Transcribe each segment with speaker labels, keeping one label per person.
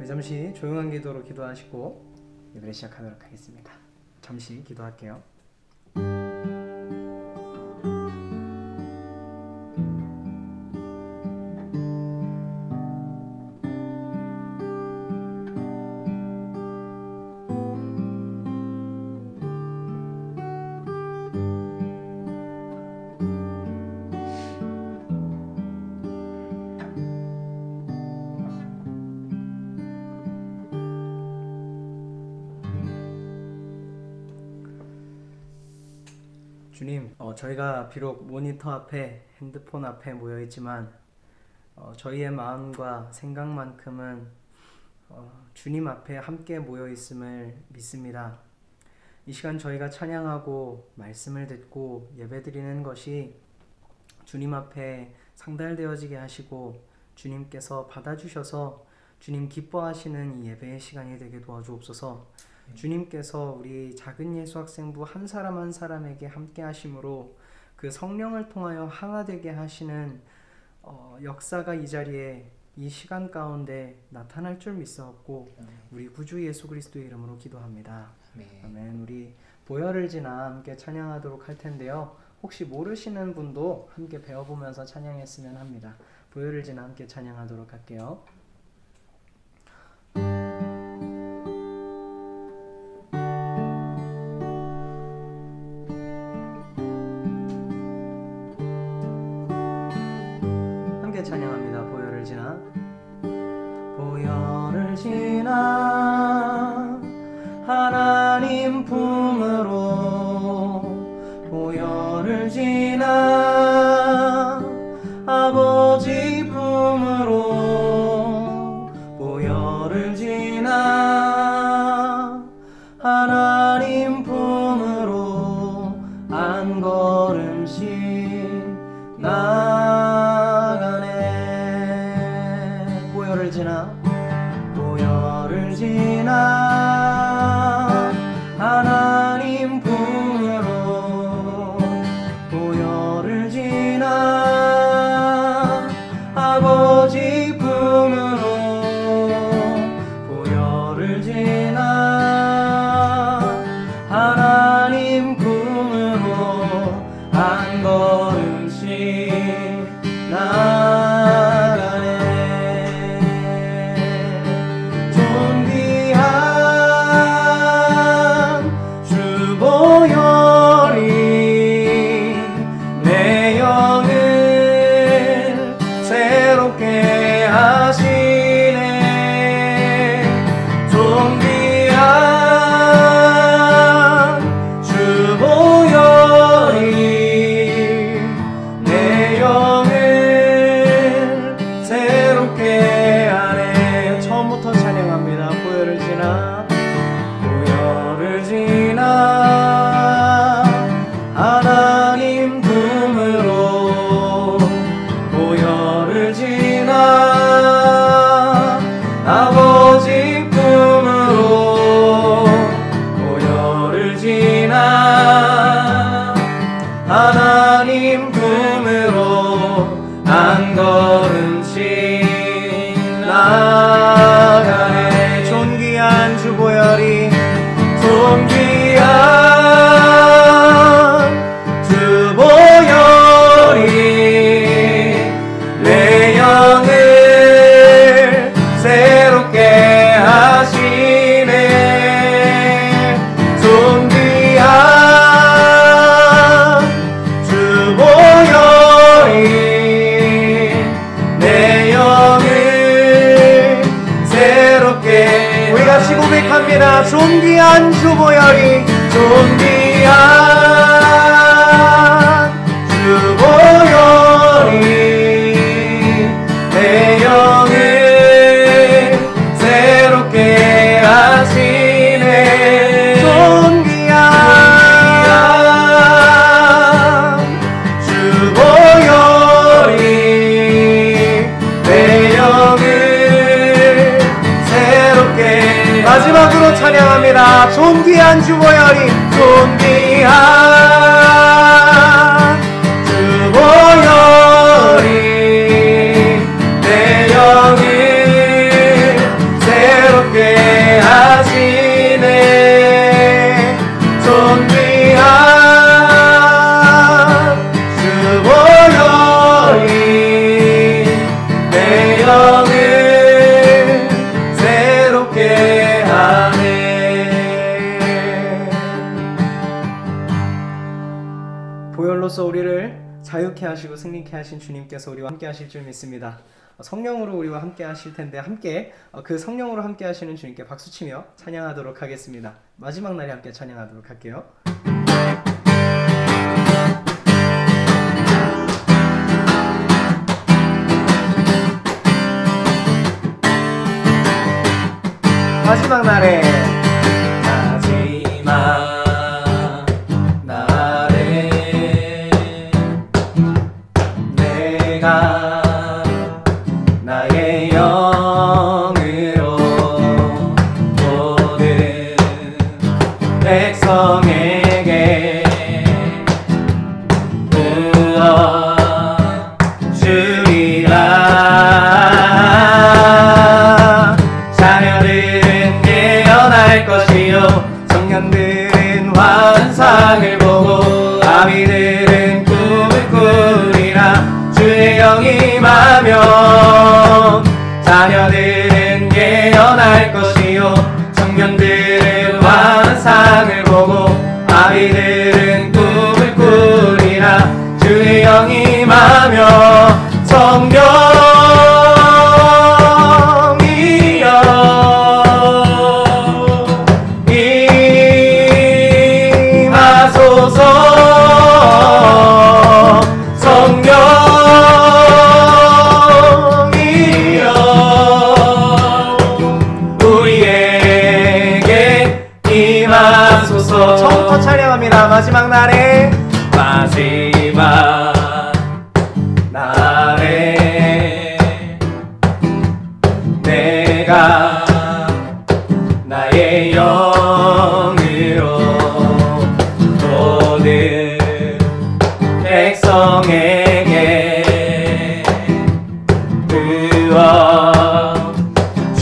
Speaker 1: 잠시 조용한 기도로 기도하시고 예배를 시작하도록 하겠습니다. 잠시 기도할게요. 주님, 저희가 비록 모니터 앞에, 핸드폰 앞에 모여있지만 저희의 마음과 생각만큼은 주님 앞에 함께 모여있음을 믿습니다. 이 시간 저희가 찬양하고 말씀을 듣고 예배드리는 것이 주님 앞에 상달되어지게 하시고 주님께서 받아주셔서 주님 기뻐하시는 이 예배의 시간이 되게 도와주옵소서. 주님께서 우리 작은 예수학생부 한 사람 한 사람에게 함께 하심으로 그 성령을 통하여 하나 되게 하시는 역사가 이 자리에 이 시간 가운데 나타날 줄 믿사옵고 우리 구주 예수 그리스도의 이름으로 기도합니다. 아멘. 우리 보혈을 지나 함께 찬양하도록 할 텐데요. 혹시 모르시는 분도 함께 배워보면서 찬양했으면 합니다. 보혈을 지나 함께 찬양하도록 할게요. 찬양합니다. 보혈을 지나 보혈을 지나 하나님 품으로 보혈을 지나 아버지 품으로 보혈을 지나 하나님 품으로 한 걸음씩 보혈을 지나 하나님 품으로 보혈을 지나 아버지 품으로 보혈을 지나 하나님 품으로 한 걸음씩 하나님 품으로 한 걸음씩 나가네. 존귀한 주 보혈이 내 영을 새롭게 하시네. 존귀한 주 보혈이 내 영을 새롭게. 우리 같이 고백합니다. 존귀한 주 보혈이 주 보혈이 내 영을 새롭게 하시네. 존귀한 주 보혈이 내 영을 새롭게. 마지막으로 찬양합니다. 존귀한 주 보혈이 내 영을 자유케 하시고 승리케 하신 주님께서 우리와 함께 하실 줄 믿습니다. 성령으로 우리와 함께 하실 텐데 함께 그 성령으로 함께 하시는 주님께 박수치며 찬양하도록 하겠습니다. 마지막 날에 함께 찬양하도록 할게요. 마지막 날에 내가 나의 영으로 모든 백성에게 부어주리라. 자녀들은 예언할 것이요 청년들은 환상을 보고 아비들은 꿈을 꾸리라. 주의 영이 임하면 자녀들은 예언할 것이요 청년들은 환상을 보고 아이들은 꿈을 꾸리라. 주의 영이 임하면 성령이여 임하소서. 성령이여 우리에게 임하소서. 처음부터 찬양합니다. 마지막 날에 마지막 날에 내가 나의 영으로 모든 백성에게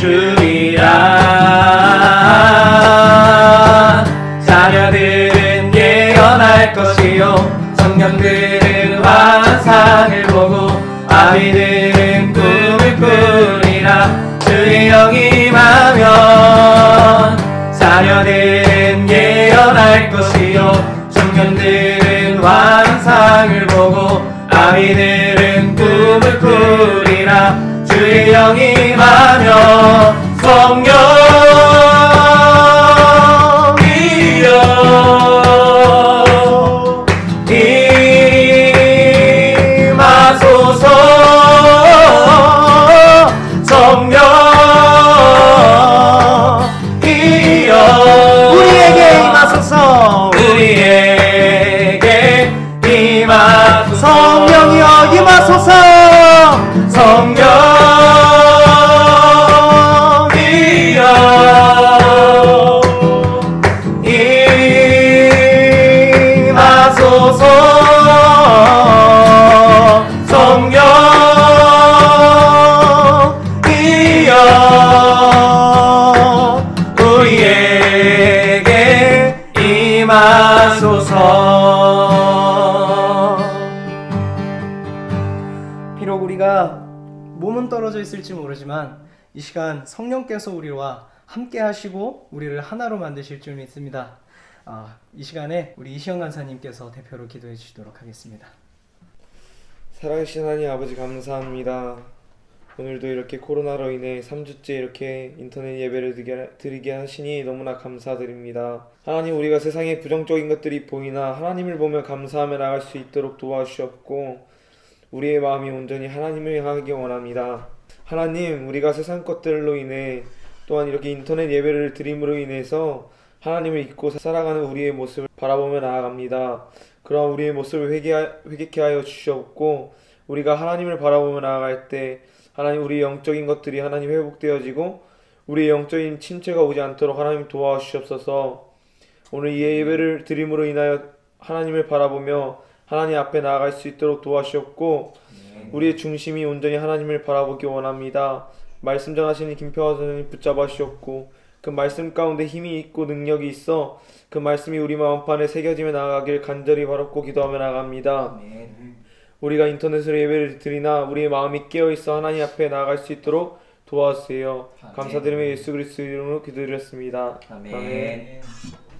Speaker 1: 부어주리라. 자녀들은 예언할 것이요 청년들은 환상을 보고 아이들은 꿈을 꾸리라. 주의 영이 임하면 자녀들은 예언할 것이요 청년들은 환상을 보고 아이들은 꿈을 꾸리라. 주의 영이 임하면 성령이여 임하소서. 성령이여 우리에게 임하소서. 우리에게 임하소서. 성령이여 임하소서. 성령이여 임하소서. 성령이여 우리에게 임하소서. 비록 우리가 몸은 떨어져 있을지 모르지만 이 시간 성령께서 우리와 함께 하시고 우리를 하나로 만드실 줄 믿습니다. 이 시간에 우리 이시영 간사님께서 대표로 기도해 주시도록 하겠습니다.
Speaker 2: 살아계신 하나님 아버지 감사합니다. 오늘도 이렇게 코로나로 인해 3주째 이렇게 인터넷 예배를 드리게 하시니 너무나 감사드립니다. 하나님, 우리가 세상에 부정적인 것들이 보이나 하나님을 보며 감사하며 나갈 수 있도록 도와주셨고 우리의 마음이 온전히 하나님을 향하기 원합니다. 하나님, 우리가 세상 것들로 인해 또한 이렇게 인터넷 예배를 드림으로 인해서 하나님을 잊고 살아가는 우리의 모습을 바라보며 나아갑니다. 그러한 우리의 모습을 회개케 하여 주시옵고 우리가 하나님을 바라보며 나아갈 때 하나님, 우리의 영적인 것들이 하나님 회복되어지고 우리의 영적인 침체가 오지 않도록 하나님 도와주시옵소서. 오늘 이 예배를 드림으로 인하여 하나님을 바라보며 하나님 앞에 나아갈 수 있도록 도와주셨고 우리의 중심이 온전히 하나님을 바라보기 원합니다. 말씀 전하시는 김평화 선생님 붙잡아 주셨고 그 말씀 가운데 힘이 있고 능력이 있어 그 말씀이 우리 마음판에 새겨지며 나아가길 간절히 바랍고 기도하며 나아갑니다. 우리가 인터넷으로 예배를 드리나 우리의 마음이 깨어있어 하나님 앞에 나아갈 수 있도록 도와주세요. 감사드리며 예수 그리스도 이름으로 기도드렸습니다. 아멘.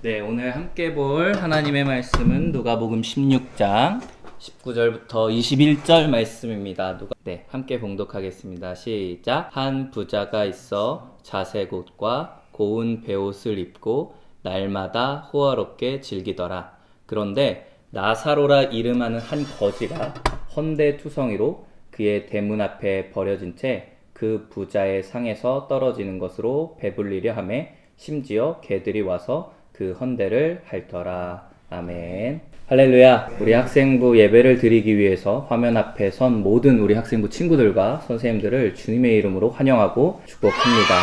Speaker 3: 네, 오늘 함께 볼 하나님의 말씀은 누가복음 16장 19절부터 21절 말씀입니다. 네, 함께 봉독하겠습니다. 시작. 한 부자가 있어 자색 옷과 고운 베옷을 입고 날마다 호화롭게 즐기더라. 그런데 나사로라 이름하는 한 거지가 헌데투성이로 그의 대문 앞에 버려진 채 그 부자의 상에서 떨어지는 것으로 배불리려 하매 심지어 개들이 와서 그 헌데를 핥더라. 아멘. 할렐루야. 우리 학생부 예배를 드리기 위해서 화면 앞에 선 모든 우리 학생부 친구들과 선생님들을 주님의 이름으로 환영하고 축복합니다.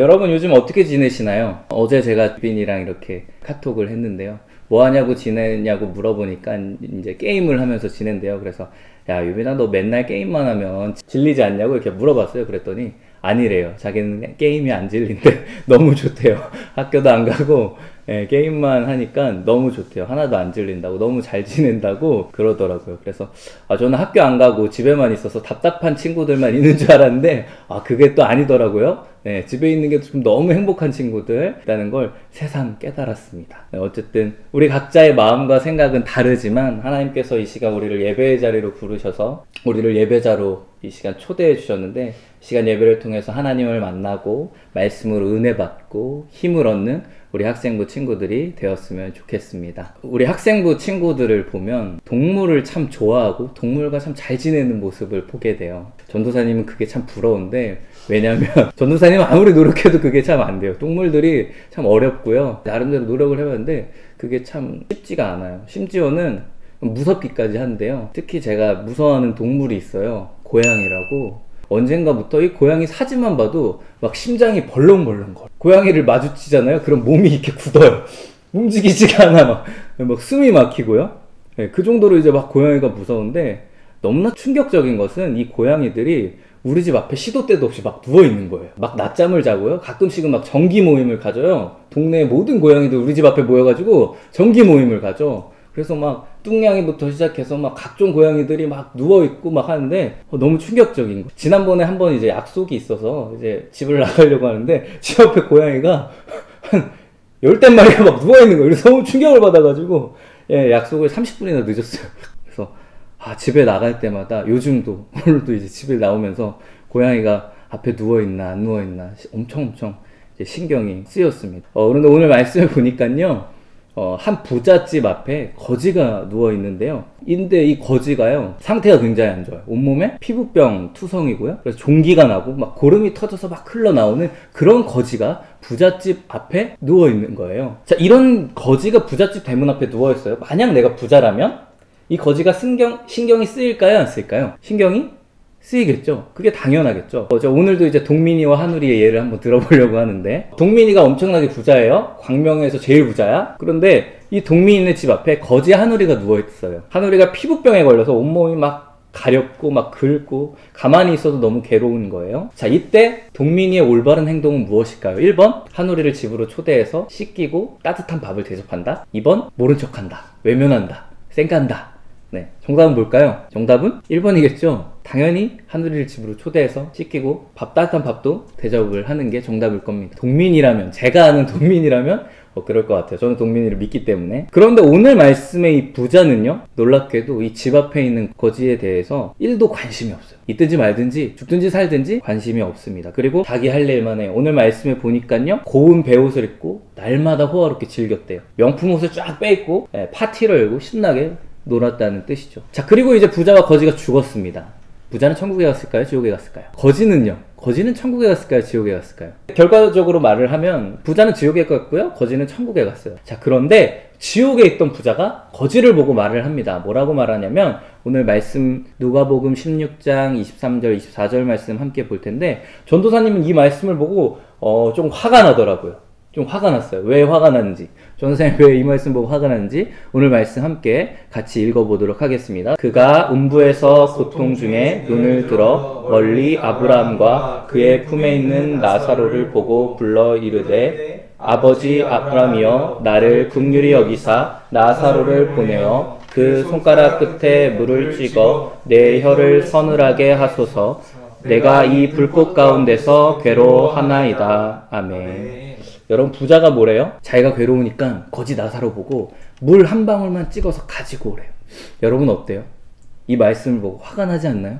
Speaker 3: 여러분 요즘 어떻게 지내시나요? 어제 제가 빈이랑 이렇게 카톡을 했는데요. 뭐 하냐고 지내냐고 물어보니까 이제 게임을 하면서 지낸대요. 그래서 야, 유빈아 너 맨날 게임만 하면 질리지 않냐고 이렇게 물어봤어요. 그랬더니 아니래요. 자기는 게임이 안 질린데 너무 좋대요. 학교도 안 가고 게임만 하니까 너무 좋대요. 하나도 안 질린다고, 너무 잘 지낸다고 그러더라고요. 그래서 저는 학교 안 가고 집에만 있어서 답답한 친구들만 있는 줄 알았는데 그게 또 아니더라고요. 집에 있는 게 좀 너무 행복한 친구들이라는 걸 새삼 깨달았습니다. 어쨌든 우리 각자의 마음과 생각은 다르지만 하나님께서 이 시간 우리를 예배의 자리로 부르셔서 우리를 예배자로 이 시간 초대해 주셨는데, 이 시간 예배를 통해서 하나님을 만나고 말씀으로 은혜 받고 힘을 얻는 우리 학생부 친구들이 되었으면 좋겠습니다. 우리 학생부 친구들을 보면 동물을 참 좋아하고 동물과 참 잘 지내는 모습을 보게 돼요. 전도사님은 그게 참 부러운데, 왜냐면 전도사님은 아무리 노력해도 그게 참 안 돼요. 동물들이 참 어렵고요. 나름대로 노력을 해봤는데 그게 참 쉽지가 않아요. 심지어는 무섭기까지 한데요. 특히 제가 무서워하는 동물이 있어요. 고양이라고. 언젠가부터 이 고양이 사진만 봐도 막 심장이 벌렁벌렁 거려. 고양이를 마주치잖아요. 그럼 몸이 이렇게 굳어요. 움직이지가 않아. 막 숨이 막히고요. 그 정도로 이제 막 고양이가 무서운데, 너무나 충격적인 것은 이 고양이들이 우리 집 앞에 시도 때도 없이 막 누워있는 거예요. 막 낮잠을 자고요. 가끔씩은 막 정기 모임을 가져요. 동네 모든 고양이들 우리 집 앞에 모여가지고 정기 모임을 가져. 그래서 막 뚱냥이부터 시작해서 막 각종 고양이들이 막 누워있고 막 하는데 너무 충격적인 거. 지난번에 한번 이제 약속이 있어서 이제 집을 나가려고 하는데 집 앞에 고양이가 한 10댓마리가 막 누워있는 거예요. 그래서 너무 충격을 받아가지고 약속을 30분이나 늦었어요. 그래서 집에 나갈 때마다, 요즘도 오늘도 이제 집에 나오면서 고양이가 앞에 누워있나 안 누워있나 엄청 이제 신경이 쓰였습니다. 그런데 오늘 말씀을 보니까요, 한 부잣집 앞에 거지가 누워있는데요. 근데 이 거지가요, 상태가 굉장히 안 좋아요. 온몸에 피부병 투성이고요. 그래서 종기가 나고 막 고름이 터져서 막 흘러나오는 그런 거지가 부잣집 앞에 누워있는 거예요. 자, 이런 거지가 부잣집 대문 앞에 누워있어요. 만약 내가 부자라면 이 거지가 신경이 쓰일까요? 안 쓰일까요? 신경이 쓰이겠죠. 그게 당연하겠죠. 오늘도 이제 동민이와 한우리의 예를 한번 들어보려고 하는데, 동민이가 엄청나게 부자예요. 광명에서 제일 부자야. 그런데 이 동민이네 집 앞에 거지 한우리가 누워있어요. 한우리가 피부병에 걸려서 온몸이 막 가렵고 막 긁고 가만히 있어도 너무 괴로운 거예요. 자, 이때 동민이의 올바른 행동은 무엇일까요? 1번, 한우리를 집으로 초대해서 씻기고 따뜻한 밥을 대접한다. 2번, 모른 척한다, 외면한다, 쌩간다. 네, 정답은 뭘까요? 정답은 1번이겠죠. 당연히 한우리를 집으로 초대해서 씻기고 따뜻한 밥도 대접을 하는 게 정답일 겁니다. 동민이라면, 제가 아는 동민이라면 그럴 것 같아요. 저는 동민이를 믿기 때문에. 그런데 오늘 말씀의 이 부자는요, 놀랍게도 이 집 앞에 있는 거지에 대해서 1도 관심이 없어요. 있든지 말든지 죽든지 살든지 관심이 없습니다. 그리고 자기 할 일만 해요. 오늘 말씀에 보니까요, 고운 베옷을 입고 날마다 호화롭게 즐겼대요. 명품 옷을 쫙 빼입고 파티를 열고 신나게 놀았다는 뜻이죠. 자, 그리고 이제 부자와 거지가 죽었습니다. 부자는 천국에 갔을까요? 지옥에 갔을까요? 거지는 천국에 갔을까요? 지옥에 갔을까요? 결과적으로 말을 하면 부자는 지옥에 갔고요, 거지는 천국에 갔어요. 자, 그런데 지옥에 있던 부자가 거지를 보고 말을 합니다. 뭐라고 말하냐면, 오늘 말씀 누가복음 16장 23절 24절 말씀 함께 볼 텐데, 전도사님은 이 말씀을 보고 좀 화가 나더라고요. 좀 화가 났어요. 왜 화가 났는지, 전도사님 왜 이 말씀 보고 화가 났는지 오늘 말씀 함께 같이 읽어보도록 하겠습니다. 그가 음부에서 고통 중에 눈을 들어 멀리 아브라함과 그의 품에 있는 나사로를 보고 불러 이르되, 아버지 아브라함이여, 나를 긍휼히 여기사 나사로를 보내어 그 손가락 끝에 물을 찍어 내 혀를 서늘하게 하소서. 내가 이 불꽃 가운데서 괴로워하나이다. 아멘. 여러분 부자가 뭐래요? 자기가 괴로우니까 거지 나사로 보고 물 한 방울만 찍어서 가지고 오래요. 여러분 어때요? 이 말씀을 보고 화가 나지 않나요?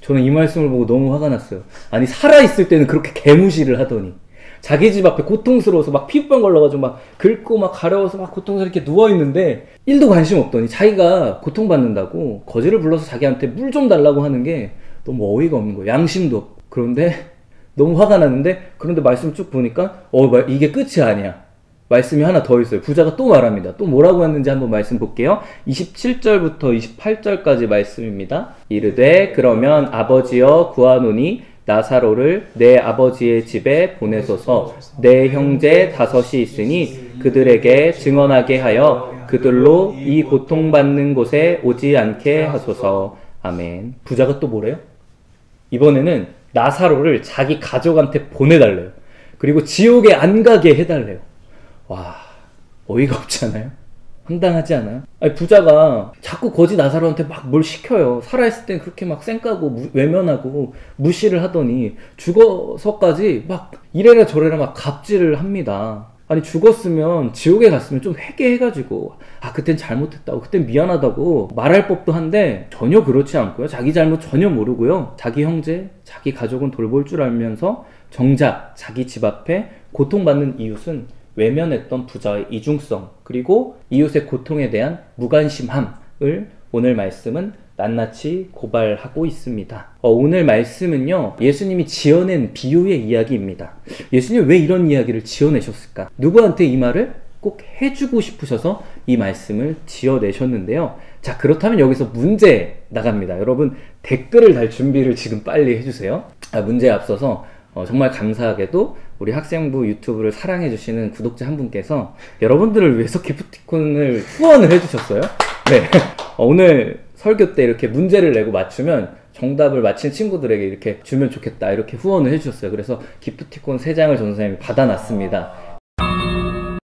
Speaker 3: 저는 이 말씀을 보고 너무 화가 났어요. 아니 살아있을 때는 그렇게 개무시를 하더니 자기 집 앞에 고통스러워서 막 피부병 걸려가지고 막 긁고 막 가려워서 막 고통스럽게 누워있는데 1도 관심 없더니 자기가 고통받는다고 거지를 불러서 자기한테 물 좀 달라고 하는 게 너무 어이가 없는 거예요. 양심도 없고. 그런데 너무 화가 났는데 그런데 말씀을 쭉 보니까 이게 끝이 아니야. 말씀이 하나 더 있어요. 부자가 또 말합니다. 또 뭐라고 했는지 한번 말씀 볼게요. 27절부터 28절까지 말씀입니다. 이르되 그러면 아버지여 구하노니 나사로를 내 아버지의 집에 보내소서. 내 형제 5이 있으니 그들에게 증언하게 하여 그들로 이 고통받는 곳에 오지 않게 하소서. 아멘. 부자가 또 뭐래요? 이번에는 나사로를 자기 가족한테 보내달래요. 그리고 지옥에 안 가게 해달래요. 와, 어이가 없잖아요? 황당하지 않아요? 아니, 부자가 자꾸 거지 나사로한테 막 뭘 시켜요. 살아있을 땐 그렇게 막 쌩까고 외면하고 무시를 하더니 죽어서까지 막 이래라 저래라 막 갑질을 합니다. 아니 죽었으면 지옥에 갔으면 좀 회개해가지고 그땐 잘못했다고 그땐 미안하다고 말할 법도 한데 전혀 그렇지 않고요. 자기 잘못 전혀 모르고요. 자기 형제, 자기 가족은 돌볼 줄 알면서 정작 자기 집 앞에 고통받는 이웃은 외면했던 부자의 이중성 그리고 이웃의 고통에 대한 무관심함을 오늘 말씀은 낱낱이 고발하고 있습니다. 오늘 말씀은요, 예수님이 지어낸 비유의 이야기입니다. 예수님이 왜 이런 이야기를 지어내셨을까? 누구한테 이 말을 꼭 해주고 싶으셔서 이 말씀을 지어내셨는데요. 자, 그렇다면 여기서 문제 나갑니다. 여러분 댓글을 달 준비를 지금 빨리 해주세요. 문제에 앞서서 정말 감사하게도 우리 학생부 유튜브를 사랑해주시는 구독자 한 분께서 여러분들을 위해서 기프티콘을 후원을 해주셨어요. 네. 오늘 설교 때 이렇게 문제를 내고 맞추면 정답을 맞힌 친구들에게 이렇게 주면 좋겠다 이렇게 후원을 해주셨어요. 그래서 기프티콘 3장을 전도사님이 받아놨습니다.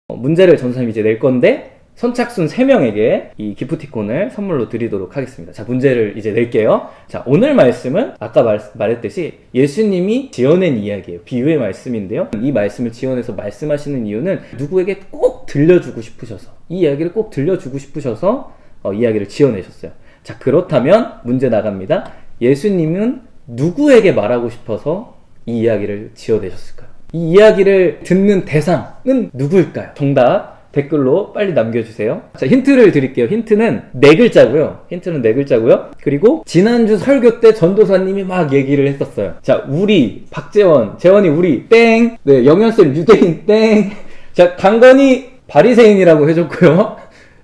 Speaker 3: 문제를 전도사님이 이제 낼 건데 선착순 3명에게 이 기프티콘을 선물로 드리도록 하겠습니다. 자, 문제를 이제 낼게요. 자, 오늘 말씀은 아까 말했듯이 예수님이 지어낸 이야기예요. 비유의 말씀인데요. 이 말씀을 지어내서 말씀하시는 이유는 누구에게 꼭 들려주고 싶으셔서 이 이야기를 꼭 들려주고 싶으셔서 이야기를 지어내셨어요. 자, 그렇다면 문제 나갑니다. 예수님은 누구에게 말하고 싶어서 이 이야기를 지어내셨을까요? 이 이야기를 듣는 대상은 누구일까요? 정답 댓글로 빨리 남겨주세요. 자, 힌트를 드릴게요. 힌트는 4글자고요. 그리고 지난주 설교 때 전도사님이 막 얘기를 했었어요. 자, 우리, 박재원, 재원이 우리, 땡. 네, 영현쌤, 유대인, 땡. 자, 강건이, 바리새인이라고 해줬고요.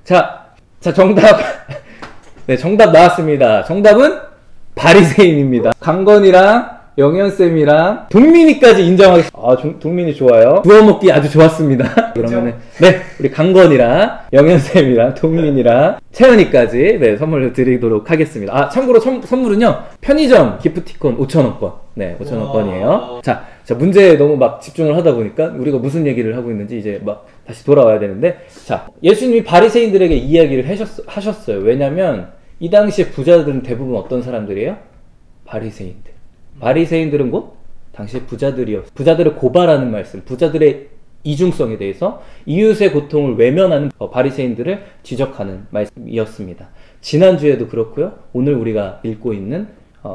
Speaker 3: 자, 정답. 네, 정답 나왔습니다. 정답은 바리새인입니다. 강건이랑 영현쌤이랑 동민이까지 인정하겠습니다. 동민이 좋아요. 구워먹기 아주 좋았습니다. 그러면은, 네, 우리 강건이랑 영현쌤이랑 동민이랑 채연이까지, 네, 선물을 드리도록 하겠습니다. 참고로 선물은요, 편의점 기프티콘 5,000원권. 네, 5,000원권이에요. 자, 문제에 너무 막 집중을 하다 보니까 우리가 무슨 얘기를 하고 있는지 이제 막 다시 돌아와야 되는데, 자, 예수님이 바리새인들에게 이야기를 하셨어요. 왜냐면, 이 당시에 부자들은 대부분 어떤 사람들이에요? 바리새인들. 바리새인들은 곧 당시의 부자들을 고발하는 말씀, 부자들의 이중성에 대해서 이웃의 고통을 외면하는 바리새인들을 지적하는 말씀이었습니다. 지난주에도 그렇고요. 오늘 우리가 읽고 있는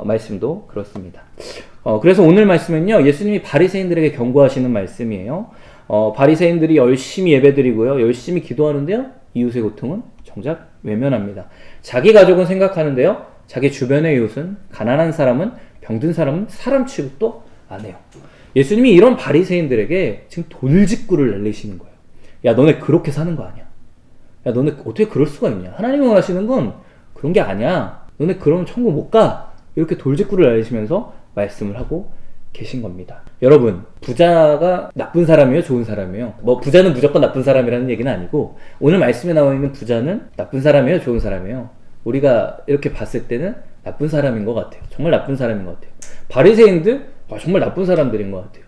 Speaker 3: 말씀도 그렇습니다. 그래서 오늘 말씀은요, 예수님이 바리새인들에게 경고하시는 말씀이에요. 바리새인들이 열심히 예배드리고요, 열심히 기도하는데요, 이웃의 고통은 정작 외면합니다. 자기 가족은 생각하는데요, 자기 주변의 이웃은, 가난한 사람은, 병든 사람은 사람 취급도 안 해요. 예수님이 이런 바리새인들에게 지금 돌직구를 날리시는 거예요. 야, 너네 그렇게 사는 거 아니야. 야, 너네 어떻게 그럴 수가 있냐. 하나님이 원하시는 건 그런 게 아니야. 너네 그러면 천국 못 가. 이렇게 돌직구를 날리시면서 말씀을 하고 계신 겁니다. 여러분, 부자가 나쁜 사람이에요? 좋은 사람이에요? 부자는 무조건 나쁜 사람이라는 얘기는 아니고, 오늘 말씀에 나와 있는 부자는 나쁜 사람이에요? 좋은 사람이에요? 우리가 이렇게 봤을 때는 나쁜 사람인 것 같아요. 정말 나쁜 사람인 것 같아요. 바리새인들 정말 나쁜 사람들인 것 같아요.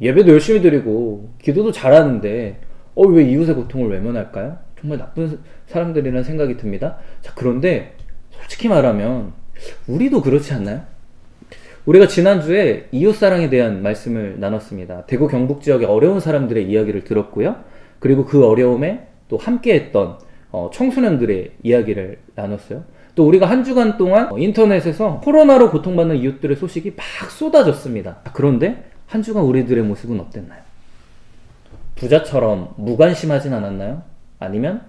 Speaker 3: 예배도 열심히 드리고 기도도 잘하는데 왜 이웃의 고통을 외면할까요? 정말 나쁜 사람들이라는 생각이 듭니다. 자, 그런데 솔직히 말하면 우리도 그렇지 않나요? 우리가 지난주에 이웃사랑에 대한 말씀을 나눴습니다. 대구 경북 지역의 어려운 사람들의 이야기를 들었고요. 그리고 그 어려움에 또 함께했던 청소년들의 이야기를 나눴어요. 또 우리가 한 주간 동안 인터넷에서 코로나로 고통받는 이웃들의 소식이 막 쏟아졌습니다. 그런데 한 주간 우리들의 모습은 어땠나요? 부자처럼 무관심하진 않았나요? 아니면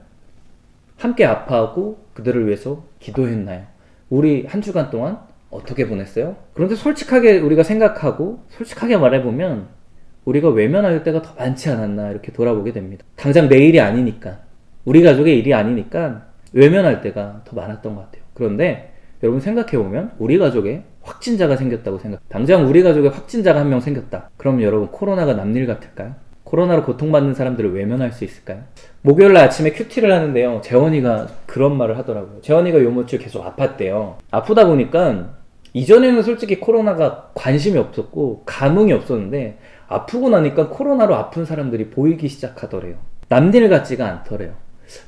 Speaker 3: 함께 아파하고 그들을 위해서 기도했나요? 우리 한 주간 동안 어떻게 보냈어요? 그런데 솔직하게 우리가 생각하고 솔직하게 말해보면 우리가 외면할 때가 더 많지 않았나 이렇게 돌아보게 됩니다. 당장 내 일이 아니니까, 우리 가족의 일이 아니니까 외면할 때가 더 많았던 것 같아요. 그런데 여러분 생각해보면 우리 가족에 확진자가 생겼다고 당장 우리 가족에 확진자가 한 명 생겼다. 그럼 여러분 코로나가 남일 같을까요? 코로나로 고통받는 사람들을 외면할 수 있을까요? 목요일날 아침에 큐티를 하는데요. 재원이가 그런 말을 하더라고요. 재원이가 요 며칠 계속 아팠대요. 아프다 보니까 이전에는 솔직히 코로나가 관심이 없었고 감흥이 없었는데 아프고 나니까 코로나로 아픈 사람들이 보이기 시작하더래요. 남일 같지가 않더래요.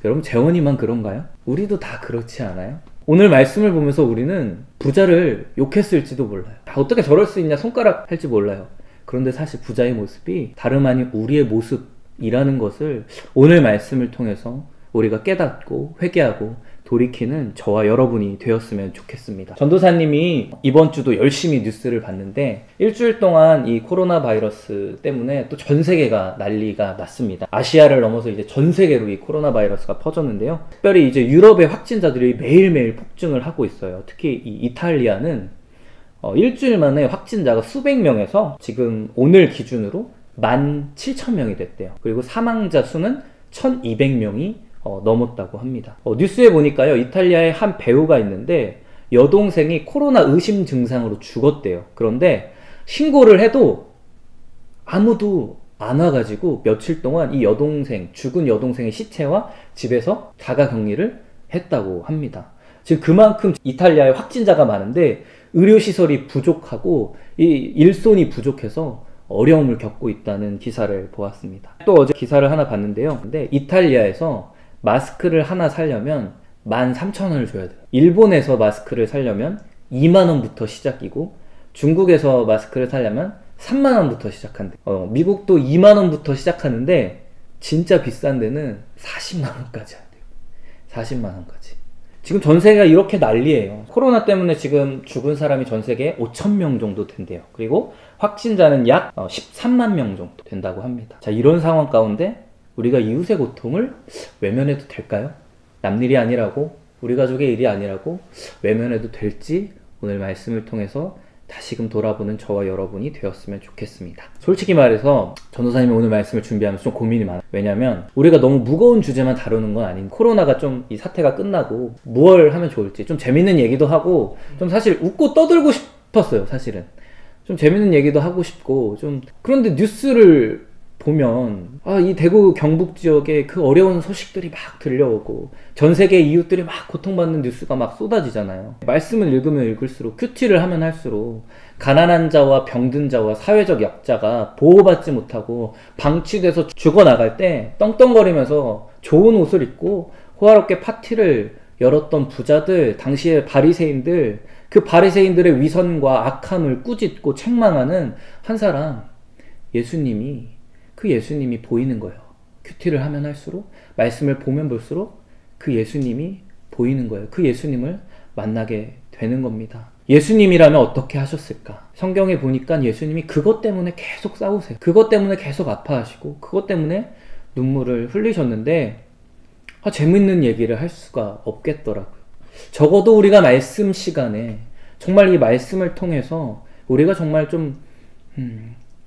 Speaker 3: 여러분 재원이만 그런가요? 우리도 다 그렇지 않아요? 오늘 말씀을 보면서 우리는 부자를 욕했을지도 몰라요. 어떻게 저럴 수 있냐 손가락 할지 몰라요. 그런데 사실 부자의 모습이 다름 아닌 우리의 모습이라는 것을 오늘 말씀을 통해서 우리가 깨닫고 회개하고 돌이키는 저와 여러분이 되었으면 좋겠습니다. 전도사님이 이번 주도 열심히 뉴스를 봤는데 일주일 동안 이 코로나 바이러스 때문에 또 전 세계가 난리가 났습니다. 아시아를 넘어서 이제 전 세계로 이 코로나 바이러스가 퍼졌는데요. 특별히 이제 유럽의 확진자들이 매일매일 폭증을 하고 있어요. 특히 이 이탈리아는 일주일 만에 확진자가 수백 명에서 지금 오늘 기준으로 17,000명이 됐대요. 그리고 사망자 수는 1,200명이 넘었다고 합니다. 뉴스에 보니까요, 이탈리아에 한 배우가 있는데 여동생이 코로나 의심 증상으로 죽었대요. 그런데 신고를 해도 아무도 안 와가지고 며칠 동안 이 죽은 여동생의 시체와 집에서 자가격리를 했다고 합니다. 지금 그만큼 이탈리아에 확진자가 많은데 의료시설이 부족하고 이 일손이 부족해서 어려움을 겪고 있다는 기사를 보았습니다. 또 어제 기사를 하나 봤는데요. 근데 이탈리아에서 마스크를 하나 사려면 13,000원을 줘야 돼요. 일본에서 마스크를 사려면 2만원부터 시작이고 중국에서 마스크를 사려면 3만원부터 시작한대. 미국도 2만원부터 시작하는데 진짜 비싼 데는 40만원까지 한대요. 40만원까지. 지금 전 세계가 이렇게 난리예요. 코로나 때문에 지금 죽은 사람이 전 세계에 5,000명 정도 된대요. 그리고 확진자는 약 13만 명 정도 된다고 합니다. 자, 이런 상황 가운데 우리가 이웃의 고통을 외면해도 될까요? 남일이 아니라고, 우리 가족의 일이 아니라고 외면해도 될지 오늘 말씀을 통해서 다시금 돌아보는 저와 여러분이 되었으면 좋겠습니다. 솔직히 말해서 전도사님이 오늘 말씀을 준비하면서 좀 고민이 많아요. 왜냐면 우리가 너무 무거운 주제만 다루는 건 아닌, 코로나가 좀 이 사태가 끝나고 무얼 하면 좋을지 좀 재밌는 얘기도 하고 좀 사실 웃고 떠들고 싶었어요. 사실은 좀 재밌는 얘기도 하고 싶고 좀. 그런데 뉴스를 보면 이 대구 경북 지역에 그 어려운 소식들이 막 들려오고 전 세계 이웃들이 막 고통받는 뉴스가 막 쏟아지잖아요. 말씀을 읽으면 읽을수록, 큐티를 하면 할수록 가난한 자와 병든 자와 사회적 약자가 보호받지 못하고 방치돼서 죽어나갈 때 떵떵거리면서 좋은 옷을 입고 호화롭게 파티를 열었던 부자들, 당시의 바리새인들, 그 바리새인들의 위선과 악함을 꾸짖고 책망하는 한 사람, 그 예수님이 보이는 거예요. 큐티를 하면 할수록, 말씀을 보면 볼수록 그 예수님이 보이는 거예요. 그 예수님을 만나게 되는 겁니다. 예수님이라면 어떻게 하셨을까? 성경에 보니까 예수님이 그것 때문에 계속 싸우세요. 그것 때문에 계속 아파하시고 그것 때문에 눈물을 흘리셨는데 재밌는 얘기를 할 수가 없겠더라고요. 적어도 우리가 말씀 시간에 정말 이 말씀을 통해서 우리가 정말 좀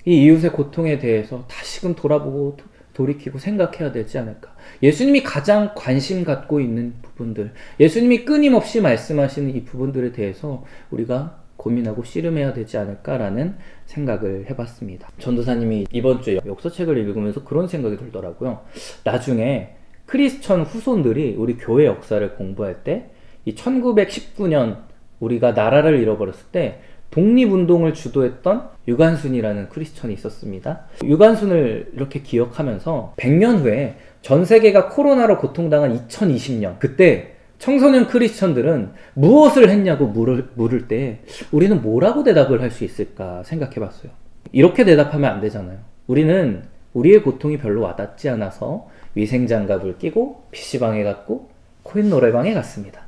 Speaker 3: 이 이웃의 고통에 대해서 다시금 돌아보고 돌이키고 생각해야 되지 않을까. 예수님이 가장 관심 갖고 있는 부분들, 예수님이 끊임없이 말씀하시는 이 부분들에 대해서 우리가 고민하고 씨름해야 되지 않을까라는 생각을 해봤습니다. 전도사님이 이번 주에 역사책을 읽으면서 그런 생각이 들더라고요. 나중에 크리스천 후손들이 우리 교회 역사를 공부할 때 이 1919년 우리가 나라를 잃어버렸을 때 독립운동을 주도했던 유관순이라는 크리스천이 있었습니다. 유관순을 이렇게 기억하면서 100년 후에 전 세계가 코로나로 고통당한 2020년, 그때 청소년 크리스천들은 무엇을 했냐고 물을 때 우리는 뭐라고 대답을 할 수 있을까 생각해 봤어요. 이렇게 대답하면 안 되잖아요. 우리는 우리의 고통이 별로 와닿지 않아서 위생장갑을 끼고 PC방에 갔고 코인 노래방에 갔습니다.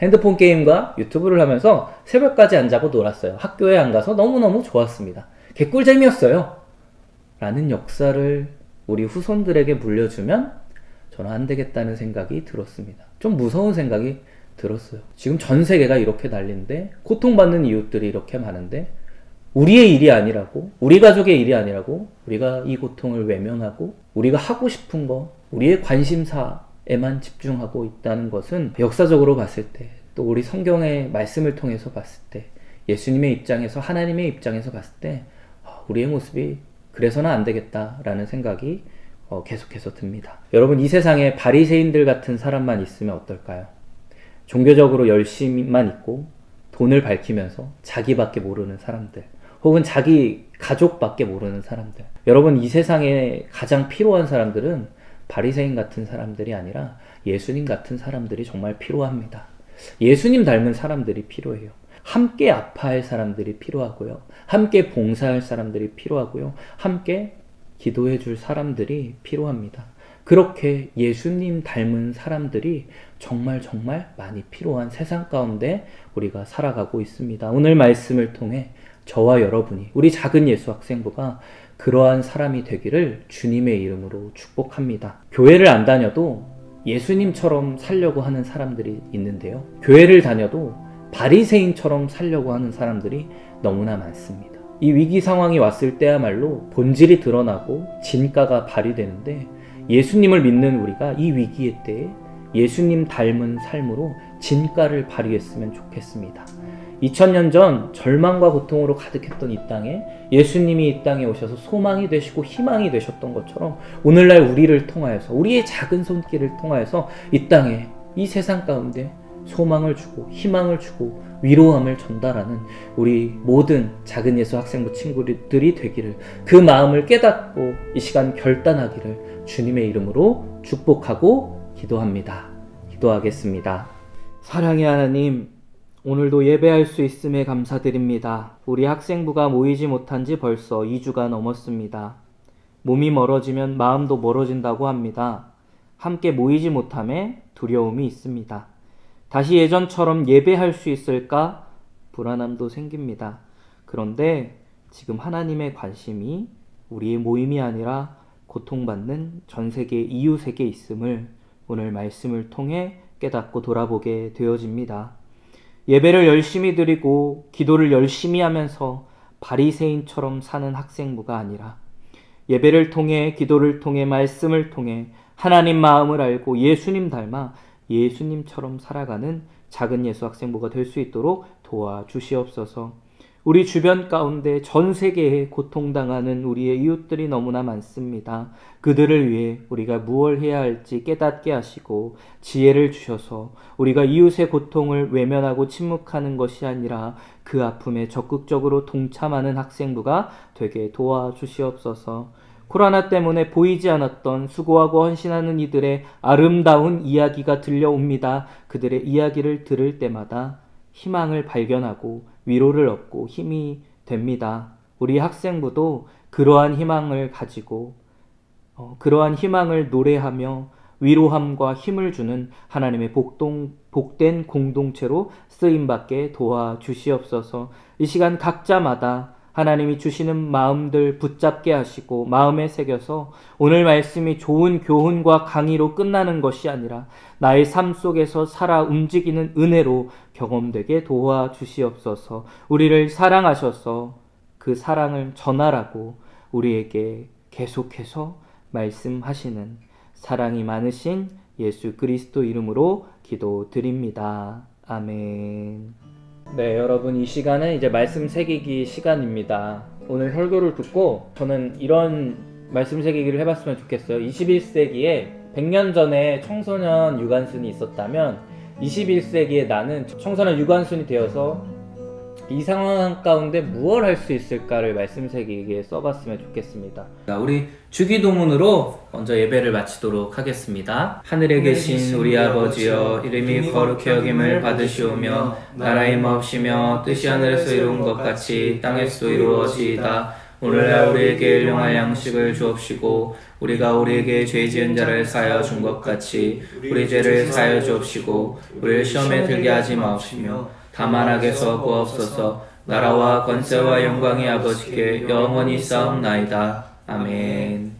Speaker 3: 핸드폰 게임과 유튜브를 하면서 새벽까지 안 자고 놀았어요. 학교에 안 가서 너무너무 좋았습니다. 개꿀잼이었어요. 라는 역사를 우리 후손들에게 물려주면 저는 안 되겠다는 생각이 들었습니다. 좀 무서운 생각이 들었어요. 지금 전 세계가 이렇게 난리인데, 고통받는 이웃들이 이렇게 많은데, 우리의 일이 아니라고, 우리 가족의 일이 아니라고, 우리가 이 고통을 외면하고, 우리가 하고 싶은 거, 우리의 관심사에만 집중하고 있다는 것은 역사적으로 봤을 때, 또 우리 성경의 말씀을 통해서 봤을 때, 예수님의 입장에서, 하나님의 입장에서 봤을 때, 우리의 모습이 그래서는 안 되겠다라는 생각이 계속해서 듭니다. 여러분, 이 세상에 바리새인들 같은 사람만 있으면 어떨까요? 종교적으로 열심히만 있고 돈을 밝히면서 자기밖에 모르는 사람들, 혹은 자기 가족밖에 모르는 사람들. 여러분, 이 세상에 가장 필요한 사람들은 바리새인 같은 사람들이 아니라 예수님 같은 사람들이 정말 필요합니다. 예수님 닮은 사람들이 필요해요. 함께 아파할 사람들이 필요하고요. 함께 봉사할 사람들이 필요하고요. 함께 기도해 줄 사람들이 필요합니다. 그렇게 예수님 닮은 사람들이 정말 많이 필요한 세상 가운데 우리가 살아가고 있습니다. 오늘 말씀을 통해 저와 여러분이, 우리 작은 예수 학생부가 그러한 사람이 되기를 주님의 이름으로 축복합니다. 교회를 안 다녀도 예수님처럼 살려고 하는 사람들이 있는데요. 교회를 다녀도 바리새인처럼 살려고 하는 사람들이 너무나 많습니다. 이 위기 상황이 왔을 때야말로 본질이 드러나고 진가가 발휘되는데, 예수님을 믿는 우리가 이 위기의 때에 예수님 닮은 삶으로 진가를 발휘했으면 좋겠습니다. 2000년 전 절망과 고통으로 가득했던 이 땅에 예수님이 이 땅에 오셔서 소망이 되시고 희망이 되셨던 것처럼, 오늘날 우리를 통하여서, 우리의 작은 손길을 통하여서 이 땅에, 이 세상 가운데 소망을 주고 희망을 주고 위로함을 전달하는 우리 모든 작은 예수 학생부 친구들이 되기를, 그 마음을 깨닫고 이 시간 결단하기를 주님의 이름으로 축복하고 기도합니다. 기도하겠습니다. 사랑의 하나님, 오늘도 예배할 수 있음에 감사드립니다. 우리 학생부가 모이지 못한 지 벌써 2주가 넘었습니다. 몸이 멀어지면 마음도 멀어진다고 합니다. 함께 모이지 못함에 두려움이 있습니다. 다시 예전처럼 예배할 수 있을까? 불안함도 생깁니다. 그런데 지금 하나님의 관심이 우리의 모임이 아니라 고통받는 전 세계 이웃에게 있음을 오늘 말씀을 통해 깨닫고 돌아보게 되어집니다. 예배를 열심히 드리고 기도를 열심히 하면서 바리새인처럼 사는 학생부가 아니라, 예배를 통해, 기도를 통해, 말씀을 통해 하나님 마음을 알고 예수님 닮아 예수님처럼 살아가는 작은 예수 학생부가 될 수 있도록 도와주시옵소서. 우리 주변 가운데 전 세계에 고통당하는 우리의 이웃들이 너무나 많습니다. 그들을 위해 우리가 무엇을 해야 할지 깨닫게 하시고 지혜를 주셔서 우리가 이웃의 고통을 외면하고 침묵하는 것이 아니라 그 아픔에 적극적으로 동참하는 학생부가 되게 도와주시옵소서. 코로나 때문에 보이지 않았던 수고하고 헌신하는 이들의 아름다운 이야기가 들려옵니다. 그들의 이야기를 들을 때마다 희망을 발견하고 위로를 얻고 힘이 됩니다. 우리 학생부도 그러한 희망을 가지고 그러한 희망을 노래하며 위로함과 힘을 주는 하나님의 복된 공동체로 쓰임받게 도와주시옵소서. 이 시간 각자마다 하나님이 주시는 마음들 붙잡게 하시고 마음에 새겨서 오늘 말씀이 좋은 교훈과 강의로 끝나는 것이 아니라 나의 삶 속에서 살아 움직이는 은혜로 경험되게 도와주시옵소서. 우리를 사랑하셔서 그 사랑을 전하라고 우리에게 계속해서 말씀하시는 사랑이 많으신 예수 그리스도 이름으로 기도드립니다. 아멘. 네, 여러분, 이 시간은 이제 말씀 새기기 시간입니다. 오늘 설교를 듣고 저는 이런 말씀 새기기를 해봤으면 좋겠어요. 21세기에 100년 전에 청소년 유관순이 있었다면 21세기에 나는 청소년 유관순이 되어서 이 상황 가운데 무엇 할 수 있을까를 말씀 새기기에 써봤으면 좋겠습니다. 우리 주기도문으로 먼저 예배를 마치도록 하겠습니다. 하늘에 계신 우리 아버지여, 이름이 거룩히 여김을 받으시오며 나라의 마옵시며 뜻이 하늘에서 이룬 것 같이 땅에서도 이루어지이다. 오늘날 우리에게 일용할 양식을 주옵시고 우리가 우리에게 죄 지은 자를 사하여 준 것 같이 우리 죄를 사하여 주옵시고 우리를 시험에 들게 하지 마옵시며 다만 악에서 구하옵소서. 나라와 권세와 영광이 아버지께 영원히 쌓옵나이다. 아멘.